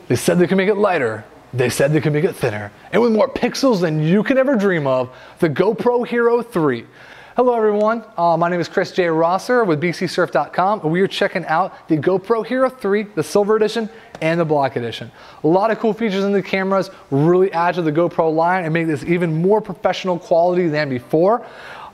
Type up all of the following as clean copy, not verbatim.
They said they could make it lighter. They said they could make it thinner. And with more pixels than you can ever dream of, the Go Pro Hero 3. Hello everyone, my name is Chris J. Rosser with bcsurf.com, and we are checking out the Go Pro Hero 3, the Silver Edition and the Black Edition. A lot of cool features in the cameras, really add to the GoPro line and make this even more professional quality than before.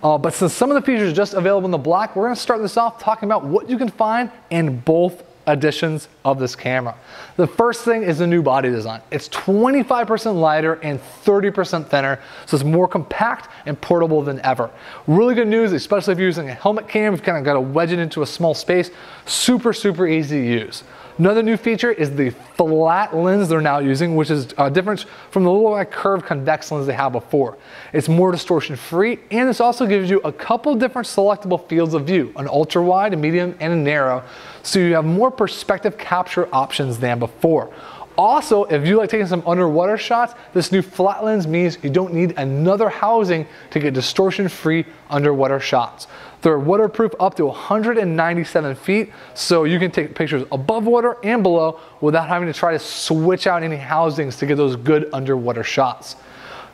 But since some of the features are just available in the black, we're going to start this off talking about what you can find in both editions of this camera. The first thing is the new body design. It's 25% lighter and 30% thinner, so it's more compact and portable than ever. Really good news, especially if you're using a helmet cam, you've kind of got to wedge it into a small space. Super easy to use. Another new feature is the flat lens they're now using, which is a difference from the little curved convex lens they had before. It's more distortion free, and this also gives you a couple different selectable fields of view, an ultra wide, a medium, and a narrow, so you have more perspective capture options than before. Also, if you like taking some underwater shots, this new flat lens means you don't need another housing to get distortion-free underwater shots. They're waterproof up to 197 feet, so you can take pictures above water and below without having to try to switch out any housings to get those good underwater shots.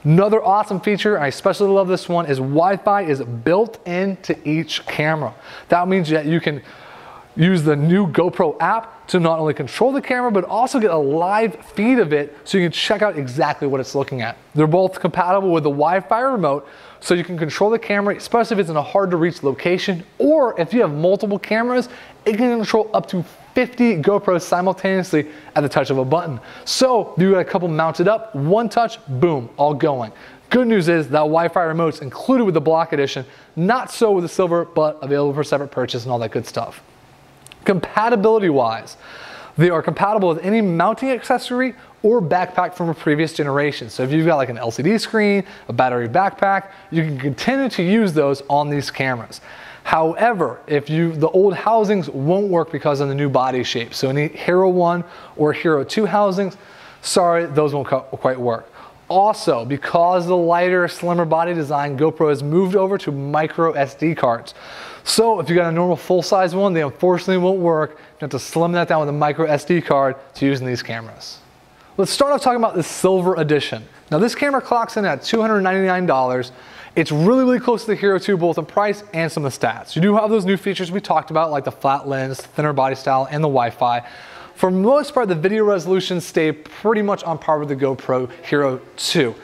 Another awesome feature, I especially love this one, is Wi-Fi is built into each camera. That means that you can use the new GoPro app to not only control the camera, but also get a live feed of it so you can check out exactly what it's looking at. They're both compatible with the Wi-Fi remote, so you can control the camera, especially if it's in a hard to reach location, or if you have multiple cameras, it can control up to 50 GoPros simultaneously at the touch of a button. So you got a couple mounted up, one touch, boom, all going. Good news is that Wi-Fi remote's included with the Black Edition, not so with the Silver, but available for separate purchase and all that good stuff. Compatibility wise, they are compatible with any mounting accessory or backpack from a previous generation. So if you've got like an LCD screen, a battery backpack, you can continue to use those on these cameras. However, the old housings won't work because of the new body shape. So any Hero 1 or Hero 2 housings, sorry, those won't quite work. Also, because the lighter, slimmer body design, GoPro has moved over to micro SD cards. So if you got a normal full-size one, they unfortunately won't work. You have to slim that down with a micro SD card to use in these cameras. Let's start off talking about the Silver Edition. Now this camera clocks in at $299. It's really close to the Hero 2, both in price and some of the stats. You do have those new features we talked about, like the flat lens, thinner body style, and the Wi-Fi. For the most part, the video resolutions stay pretty much on par with the GoPro Hero 2.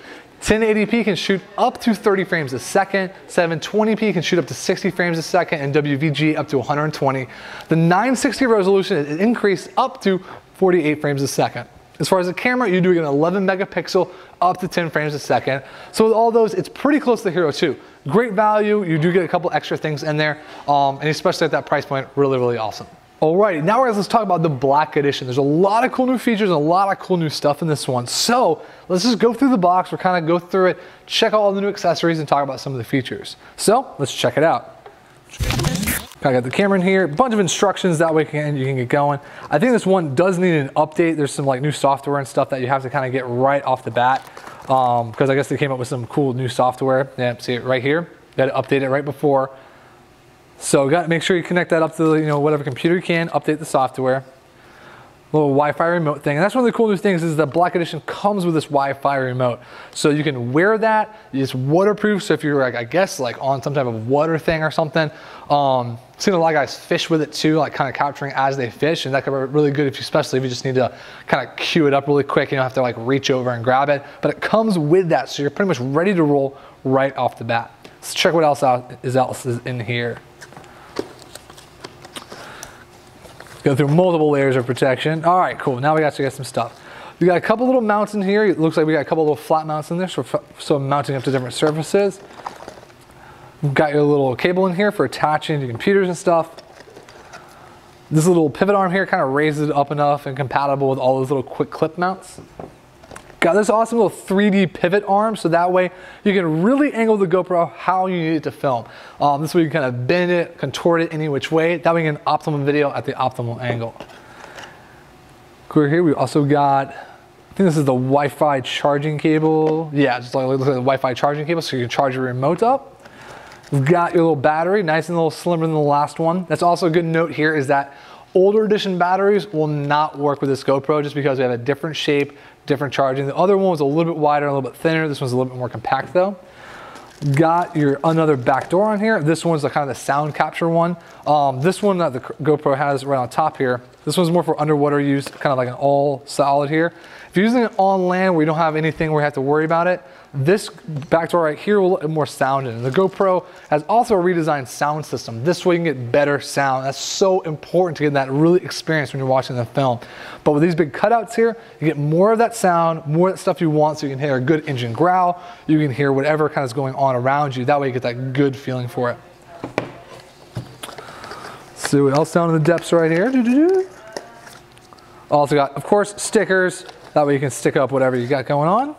1080p can shoot up to 30 frames a second, 720p can shoot up to 60 frames a second, and WVG up to 120. The 960 resolution is increased up to 48 frames a second. As far as the camera, you do get an 11 megapixel up to 10 frames a second. So with all those, it's pretty close to the Hero 2. Great value, you do get a couple extra things in there, and especially at that price point, really awesome. Alrighty, now let's talk about the Black Edition. There's a lot of cool new features and a lot of cool new stuff in this one. So let's just go through the box, we'll kind of go through it, check out all the new accessories, and talk about some of the features. So let's check it out. I got the camera in here, a bunch of instructions, that way you can get going. I think this one does need an update. There's some like new software and stuff that you have to kind of get right off the bat, because I guess they came up with some cool new software. Yeah, see it right here. Got to update it right before. So got to make sure you connect that up to whatever computer you can, update the software. Little Wi-Fi remote thing. And that's one of the cool new things is the Black Edition comes with this Wi-Fi remote. So you can wear that, it's waterproof, so if you're like, I guess like on some type of water thing or something, seen a lot of guys fish with it too, like kind of capturing as they fish, and that could be really good especially if you just need to kind of cue it up really quick, you don't have to like reach over and grab it, but it comes with that, so you're pretty much ready to roll right off the bat. Let's check what else is in here. Go through multiple layers of protection. All right, cool. Now we got to get some stuff. We got a couple little mounts in here. It looks like we got a couple little flat mounts in there, so mounting up to different surfaces. We've got your little cable in here for attaching to computers and stuff. This little pivot arm here kind of raises it up enough and compatible with all those little quick clip mounts. Got this awesome little 3D pivot arm, so that way you can really angle the GoPro how you need it to film. This way you can kind of bend it, contort it any which way. That way you get an optimum video at the optimal angle. Over here we also got, I think this is the Wi-Fi charging cable. Yeah, just like the Wi-Fi charging cable, so you can charge your remote up. We've got your little battery, nice and a little slimmer than the last one. That's also a good note here is that older edition batteries will not work with this GoPro just because we have a different shape, different charging. The other one was a little bit wider, a little bit thinner. This one's a little bit more compact though. Got your another back door on here. This one's the kind of the sound capture one. This one that the GoPro has right on top here, this one's more for underwater use, kind of like an all solid here. If you're using it on land where you don't have anything where you have to worry about it, this back door right here will let more sound in. The GoPro has also a redesigned sound system. This way you can get better sound. That's so important to get that really experience when you're watching the film. But with these big cutouts here, you get more of that sound, more of that stuff you want, so you can hear a good engine growl. You can hear whatever kind of is going on around you. That way you get that good feeling for it. Let's see what else down in the depths right here. Also got, of course, stickers. That way you can stick up whatever you got going on.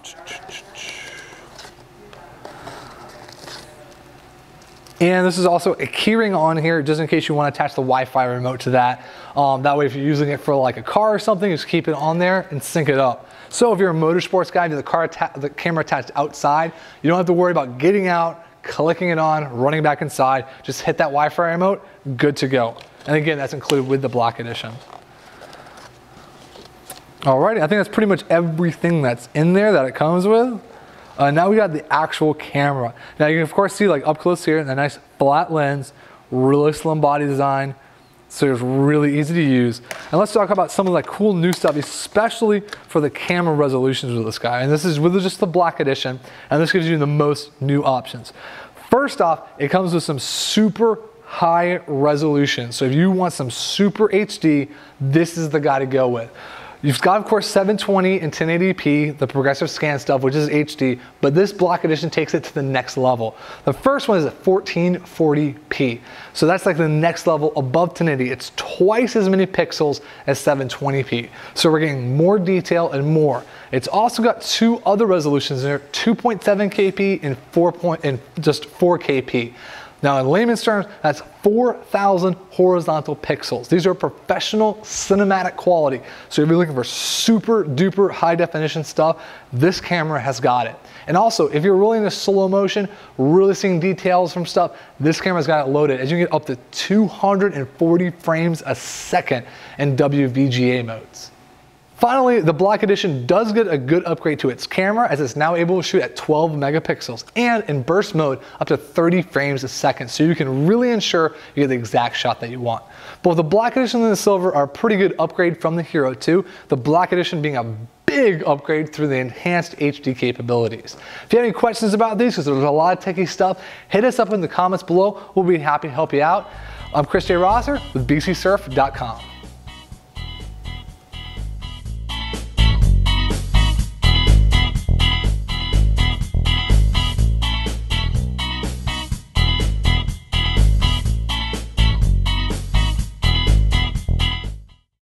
And this is also a keyring on here, just in case you want to attach the Wi-Fi remote to that. That way if you're using it for like a car or something, just keep it on there and sync it up. So if you're a motorsports guy, do the camera attached outside, you don't have to worry about getting out, clicking it on, running back inside. Just hit that Wi-Fi remote, good to go. And again, that's included with the Black Edition. Alrighty, I think that's pretty much everything that's in there that it comes with. Now we got the actual camera. Now you can of course see like up close here, the nice flat lens, really slim body design, so it's really easy to use. And let's talk about some of the cool new stuff, especially for the camera resolutions with this guy. And this is with just the Black Edition, and this gives you the most new options. First off, it comes with some super high resolution. So if you want some super HD, this is the guy to go with. You've got, of course, 720 and 1080p, the progressive scan stuff, which is HD, but this Black Edition takes it to the next level. The first one is at 1440p. So that's like the next level above 1080. It's twice as many pixels as 720p. So we're getting more detail and more. It's also got two other resolutions in there, 2.7Kp and just 4Kp. Now in layman's terms, that's 4,000 horizontal pixels. These are professional cinematic quality. So if you're looking for super duper high definition stuff, this camera has got it. And also, if you're really into slow motion, really seeing details from stuff, this camera's got it loaded, as you can get up to 240 frames a second in WVGA modes. Finally, the Black Edition does get a good upgrade to its camera, as it's now able to shoot at 12 megapixels and in burst mode up to 30 frames a second, so you can really ensure you get the exact shot that you want. Both the Black Edition and the Silver are a pretty good upgrade from the Hero 2, the Black Edition being a big upgrade through the enhanced HD capabilities. If you have any questions about these, because there's a lot of techie stuff, hit us up in the comments below. We'll be happy to help you out. I'm Chris J. Rosser with bcsurf.com.